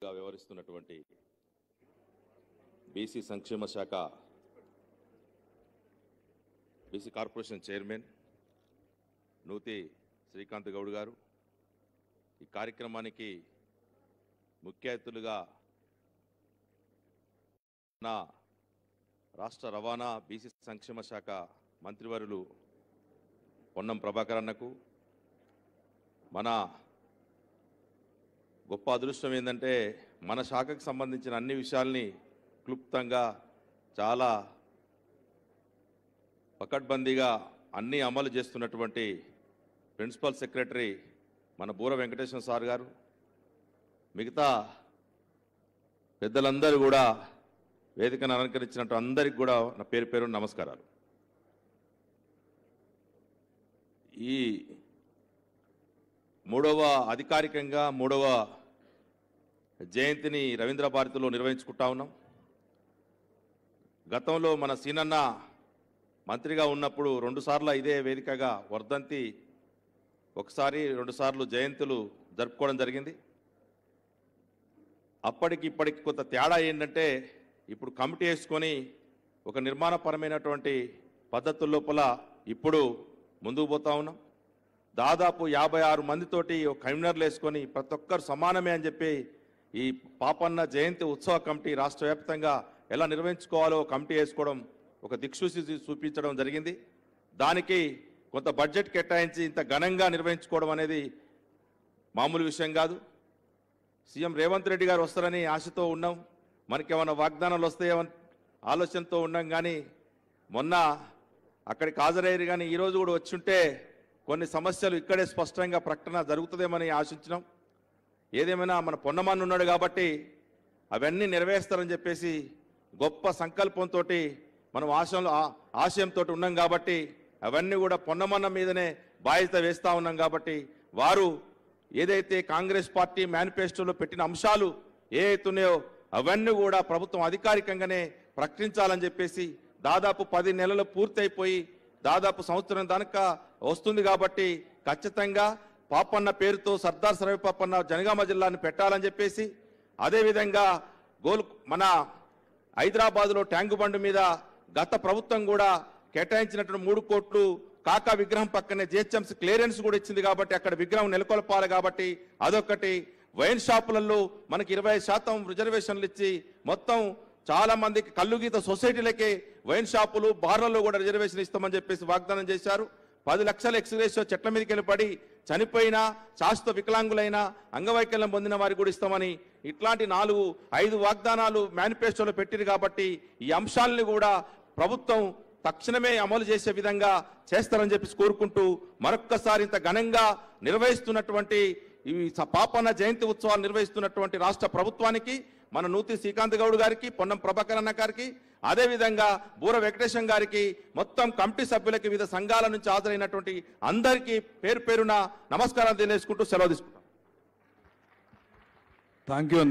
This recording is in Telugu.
వ్యవహరిస్తున్నటువంటి బీసీ సంక్షేమ శాఖ బీసీ కార్పొరేషన్ చైర్మన్ నూతి శ్రీకాంత్ గౌడ్ గారు ఈ కార్యక్రమానికి ముఖ్య అతిథులుగా నా రాష్ట్ర రవాణా బీసీ సంక్షేమ శాఖ మంత్రివర్యులు పొన్నం ప్రభాకర్ అన్నకు మన గొప్ప అదృష్టం ఏంటంటే మన శాఖకు సంబంధించిన అన్ని విషయాల్ని క్లుప్తంగా చాలా పకడ్బందీగా అన్నీ అమలు చేస్తున్నటువంటి ప్రిన్సిపల్ సెక్రటరీ మన బూర వెంకటేశ్వర సార్ గారు, మిగతా పెద్దలందరూ కూడా వేదికను అలంకరించినట్టు అందరికి కూడా నా పేరు పేరు నమస్కారాలు. ఈ అధికారికంగా మూడవ జయంతిని రవీంద్ర భారతిలో నిర్వహించుకుంటా ఉన్నాం. గతంలో మన సీనన్న మంత్రిగా ఉన్నప్పుడు 2 సార్లు ఇదే వేదికగా వర్ధంతి ఒకసారి 2 సార్లు జయంతులు జరుపుకోవడం జరిగింది. అప్పటికి ఇప్పటికి కొంత తేడా ఏంటంటే ఇప్పుడు కమిటీ వేసుకొని ఒక నిర్మాణపరమైనటువంటి పద్ధతుల లోపల ఇప్పుడు ముందుకు పోతా ఉన్నాం. దాదాపు 56 మందితోటి ఒక కన్వీనర్లు వేసుకొని ప్రతి ఒక్కరు సమానమే అని చెప్పి ఈ పాపన్న జయంతి ఉత్సవ కమిటీ రాష్ట్ర వ్యాప్తంగా ఎలా నిర్వహించుకోవాలో కమిటీ వేసుకోవడం ఒక దిక్సూచి చూపించడం జరిగింది. దానికి కొంత బడ్జెట్ కేటాయించి ఇంత ఘనంగా నిర్వహించుకోవడం అనేది మామూలు విషయం కాదు. సీఎం రేవంత్ రెడ్డి గారు వస్తారని ఆశతో ఉన్నాం, మనకేమైనా వాగ్దానాలు వస్తాయేమని ఆలోచనతో ఉన్నాం. కానీ మొన్న అక్కడికి హాజరయ్యారు, కానీ ఈరోజు కూడా వచ్చుంటే కొన్ని సమస్యలు ఇక్కడే స్పష్టంగా ప్రకటన జరుగుతుందేమని ఆశించినాం. ఏదేమైనా మన పొన్నమన్న ఉన్నాడు కాబట్టి అవన్నీ నెరవేరుస్తారని చెప్పేసి గొప్ప సంకల్పంతో మనం ఆశయంతో ఉన్నాం కాబట్టి అవన్నీ కూడా పొన్నమన్న మీదనే బాధ్యత వేస్తూ ఉన్నాం. కాబట్టి వారు ఏదైతే కాంగ్రెస్ పార్టీ మేనిఫెస్టోలో పెట్టిన అంశాలు ఏవైతున్నాయో అవన్నీ కూడా ప్రభుత్వం అధికారికంగానే ప్రకటించాలని చెప్పేసి దాదాపు 10 నెలలు పూర్తయిపోయి దాదాపు సంవత్సరం దాకా వస్తుంది. కాబట్టి ఖచ్చితంగా పాపన్న పేరుతో సర్దార్ సర్వే పాపన్న జనగామ జిల్లాని పెట్టాలని చెప్పేసి, అదేవిధంగా మన హైదరాబాద్లో ట్యాంకు బండ్ మీద గత ప్రభుత్వం కూడా కేటాయించినటువంటి 3 కోట్లు కాకా విగ్రహం పక్కనే జిహెచ్ఎంసీ క్లియరెన్స్ కూడా ఇచ్చింది. కాబట్టి అక్కడ విగ్రహం నెలకొల్పాలి. కాబట్టి అదొకటి. వైన్ షాపులలో మనకి 20% రిజర్వేషన్లు ఇచ్చి మొత్తం చాలా మందికి కల్లుగీత సొసైటీలకే వైన్ షాపులు బార్లలో కూడా రిజర్వేషన్ ఇస్తామని చెప్పేసి వాగ్దానం చేశారు. 10 లక్షల ఎక్స్గ్రేషియో చెట్ల మీదకి వెళ్ళి చనిపోయినా శాశ్వత వికలాంగులైనా అంగవైకల్యం పొందిన వారికి కూడా ఇస్తామని ఇట్లాంటి 4-5 వాగ్దానాలు మేనిఫెస్టోలో పెట్టిరు. కాబట్టి ఈ అంశాలని కూడా ప్రభుత్వం తక్షణమే అమలు చేసే విధంగా చేస్తారని చెప్పి కోరుకుంటూ మరొక్కసారి ఇంత ఘనంగా నిర్వహిస్తున్నటువంటి ఈ పాపన్న జయంతి ఉత్సవాలు నిర్వహిస్తున్నటువంటి రాష్ట్ర ప్రభుత్వానికి, మన నూతి శ్రీకాంత్ గౌడ్ గారికి, పొన్నం ప్రభాకర్ అన్న గారికి, అదేవిధంగా బూర వెంకటేశం గారికి, మొత్తం కమిటీ సభ్యులకి, వివిధ సంఘాల నుంచి హాజరైనటువంటి అందరికీ పేరు పేరున నమస్కారాలు తెలియజేసుకుంటూ సెలవు తీసుకుంటాం. Thank you.